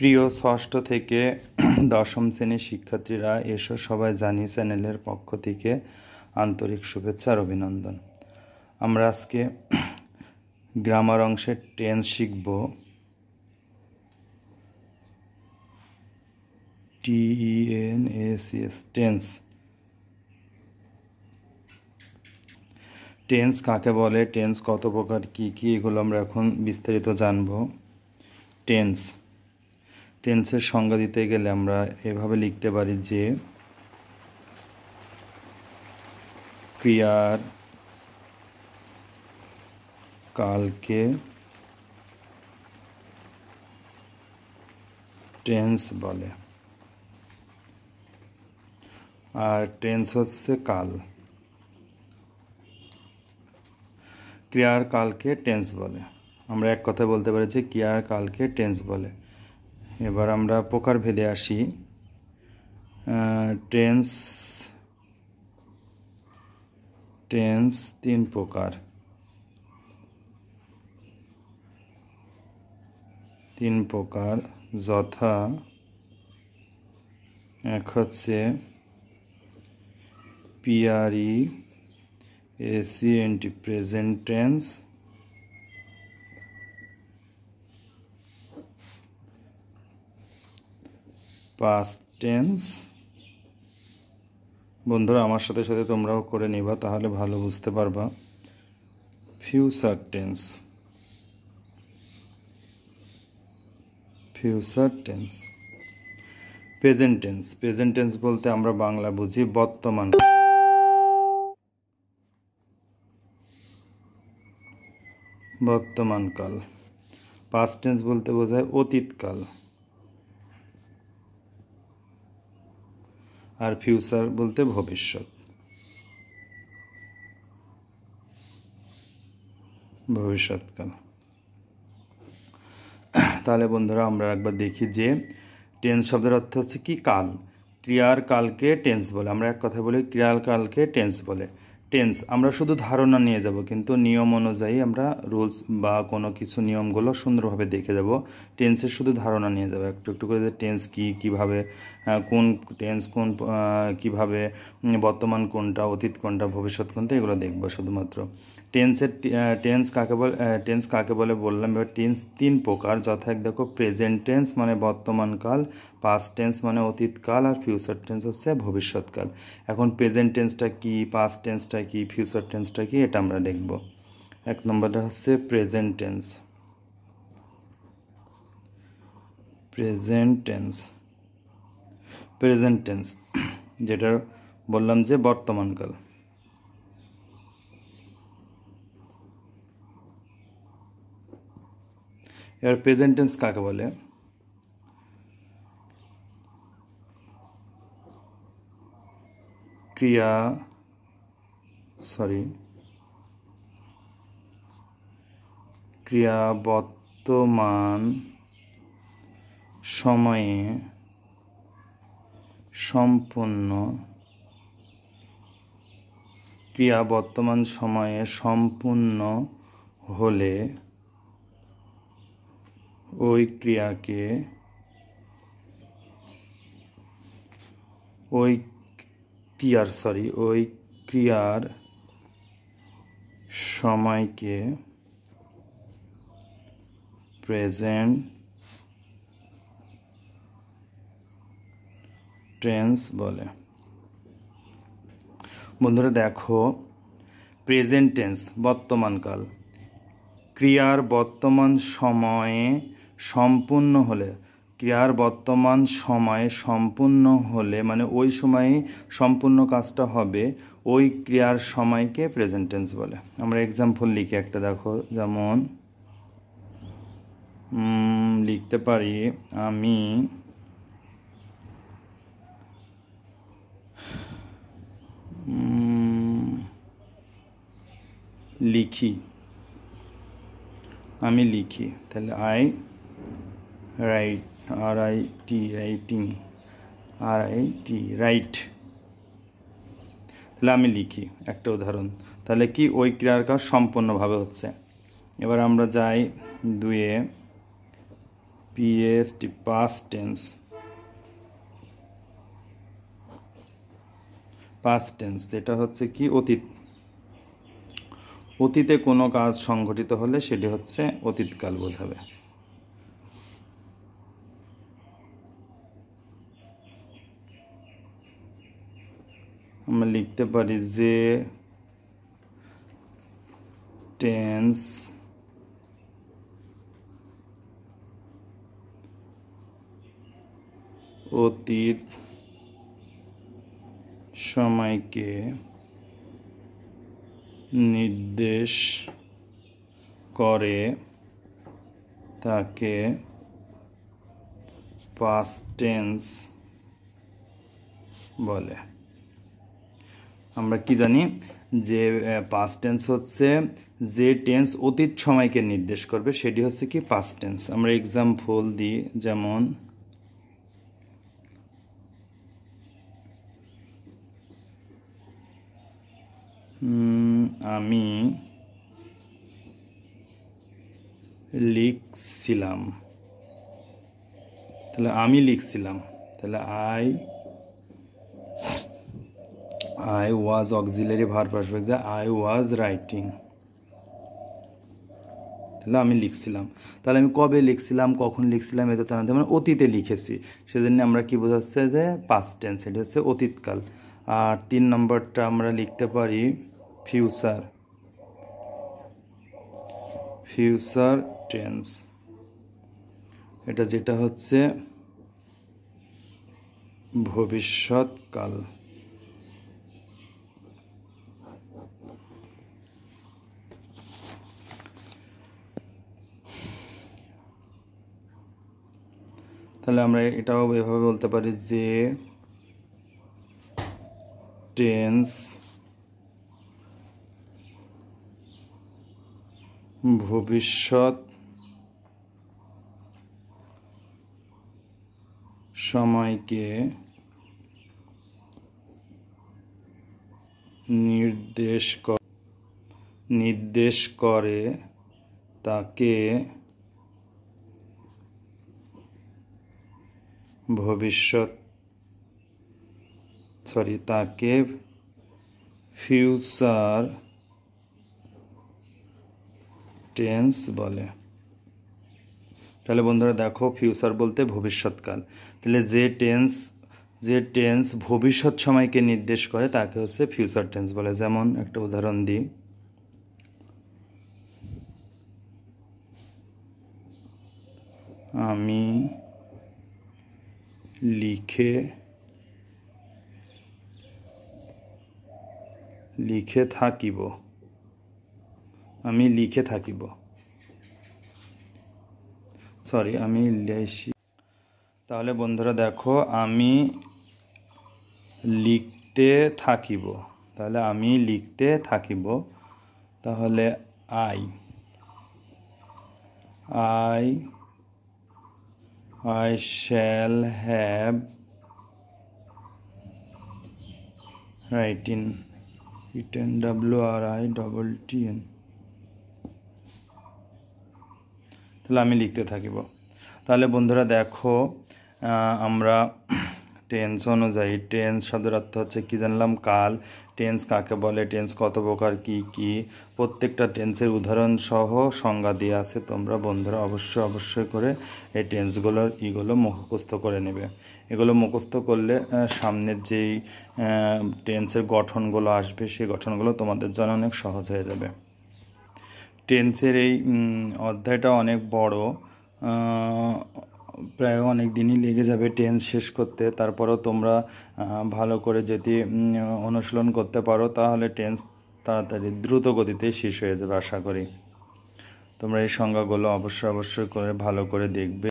প্রিয় ষষ্ঠ থেকে দশম শ্রেণীর শিক্ষার্থীরা এসো সবাই জানি চ্যানেলের পক্ষ থেকে আন্তরিক শুভেচ্ছা আর অভিনন্দন। আমরা আজকে গ্রামার অংশের টেন্স শিখব। TENS tense. টেন্স কাকে বলে, টেন্স কত প্রকার, কি কি, এগুলো আমরা এখন বিস্তারিত জানব। টেন্সের সংজ্ঞা দিতে গেলে আমরা এভাবে লিখতে পারি যে ক্রিয়ার কালকে টেন্স বলে, আর টেন্স হচ্ছে কাল। ক্রিয়ার কালকে টেন্স বলে, আমরা এক কথা বলতে পারি যে ক্রিয়ার কালকে টেন্স বলে। এবার আমরা প্রকার ভেদে আসি। টেন্স তিন প্রকার। যথা এক হচ্ছে PRESENT present tense, past tense. বন্ধুরা আমার সাথে সাথে তোমরাও করে নিবা, তাহলে ভালো বুঝতে পারবা। Future tense. প্রেজেন্ট টেন্স বলতে আমরা বাংলা বুঝি বর্তমানকাল। পাস্ট টেন্স বলতে বোঝায় অতীতকাল, আর ফিউচার বলতে ভবিষ্যৎকাল। তাহলে বন্ধুরা আমরা একবার দেখি যে টেন্স শব্দের অর্থ হচ্ছে কি, কাল। ক্রিয়ার কালকে টেন্স বলে, আমরা এক কথা বলি ক্রিয়ার কালকে টেন্স বলে। টেন্স আমরা শুধু ধারণা নিয়ে যাব, কিন্তু নিয়ম অনুযায়ী আমরা রুলস বা কোনো কিছু নিয়মগুলো সুন্দরভাবে দেখে যাব। টেন্সের শুধু ধারণা নিয়ে যাব, একটু একটু করে যে টেন্স কী, কীভাবে কোন টেন্স কীভাবে, বর্তমান কোনটা, অতীত কোনটা, ভবিষ্যৎ কোনটা, এগুলো দেখব শুধুমাত্র। টেন্স কাকে বলে বললাম। এবার টেন্স তিন প্রকার, যথা এক দেখো প্রেজেন্ট টেন্স মানে বর্তমানকাল, পাস্ট টেন্স মানে অতীতকাল, আর ফিউচার টেন্স হচ্ছে ভবিষ্যৎকাল। এখন প্রেজেন্ট টেন্সটা কি, পাস্ট টেন্সটা কি, ফিউচার টেন্সটা কি, এটা আমরা দেখব। এক নম্বরটা হচ্ছে প্রেজেন্ট টেন্স, যেটা বললাম যে বর্তমানকাল। এবার প্রেজেন্ট টেন্স কাকে বলে, ক্রিয়া বর্তমান সময়ে সম্পূর্ণ হলে ওই ক্রিয়ার সময়কে প্রেজেন্ট টেন্স বলে। বন্ধুরা দেখো, প্রেজেন্ট টেন্স বর্তমানকাল, ক্রিয়ার বর্তমান সময়ে সম্পূর্ণ হলে, মানে ওই সময়ে সম্পূর্ণ কাজটা হবে, ওই ক্রিয়ার সময়কে প্রেজেন্ট টেন্স বলে। আমরা এক্সাম্পল লিখি একটা, দেখো যেমন লিখতে পারি আমি লিখি, তাহলে আই রাইট, রাইট, তাহলে আমি লিখি, একটা উদাহরণ। তাহলে কি, ওই ক্রিয়ার কাজ সম্পূর্ণভাবে হচ্ছে। এবার আমরা যাই দুয়ে, PAST past tense। past tense যেটা হচ্ছে কি অতীত, অতীতে কোনো কাজ সংঘটিত হলে সেটি হচ্ছে অতীতকাল বোঝাবে। আমরা লিখতে পারি যে টেন্স অতীত সময়কে নির্দেশ করে তাকে পাস্ট টেন্স বলে। আমরা কি জানি যে পাস্ট টেন্স হচ্ছে যে টেন্স অতীত সময়কে নির্দেশ করবে সেটি হচ্ছে কি পাস্ট টেন্স। আমরা এক্সাম্পল দিই, যেমন আমি লিখছিলাম, তাহলে আমি লিখছিলাম, তাহলে I was auxiliary verb perfect, যে I was writing, তাহলে আমি লিখছিলাম। তাহলে আমি কবে লিখছিলাম, কখন লিখছিলাম, এটা তো মানে অতীতে লিখেছি, সেজন্য আমরা কি বোঝাচ্ছে যে পাস্ট টেন্স, এটা হচ্ছে অতীতকাল। আর 3 নম্বরটা আমরা লিখতে পারি ফিউচার টেন্স, এটা যেটা হচ্ছে ভবিষ্যৎকাল। তাহলে আমরা এটাও এভাবে বলতে পারি যে টেন্স ভবিষ্যৎ সময়কে নির্দেশ করে তাকে ফিউচার টেন্স বলে। তাহলে বন্ধুরা দেখো, ফিউচার বলতে ভবিষ্যৎকাল, তাহলে যে টেন্স ভবিষ্যৎ সময়কে নির্দেশ করে তাকে হচ্ছে ফিউচার টেন্স বলে। যেমন একটা উদাহরণ দিই, আমি লিখে থাকিব, আমি লিখি। তাহলে বন্ধুরা দেখো, আমি লিখতে থাকিব, তাহলে আমি লিখতে থাকিব, তাহলে I shall have written, WRITTEN, তাহলে আমি লিখতে থাকিব। তাহলে বন্ধুরা দেখো, আমরা টেন্স অনুযায়ী, টেন্স শব্দের অর্থ হচ্ছে কি জানলাম, কাল। টেন্স কাকে বলে, টেন্স কত প্রকার, কি প্রত্যেকটা টেন্সের উদাহরণ সহ সংজ্ঞা দিয়ে আছে। তোমরা বন্ধুরা অবশ্যই করে এই টেন্সগুলো মুখস্থ করে নেবে। এগুলো মুখস্থ করলে সামনের যেই টেন্সের গঠনগুলো আসবে সেই গঠনগুলো তোমাদের জন্য অনেক সহজ হয়ে যাবে। টেন্সের এই অধ্যায়টা অনেক বড়, প্রায় অনেক দিনই লেগে যাবে টেন্স শেষ করতে। তারপরেও তোমরা ভালো করে যদি অনুশীলন করতে পারো তাহলে টেন্স তাড়াতাড়ি দ্রুত গতিতে শেষ হয়ে যাবে আশা করি। তোমরা এই সংজ্ঞাগুলো অবশ্যই করে ভালো করে দেখবে।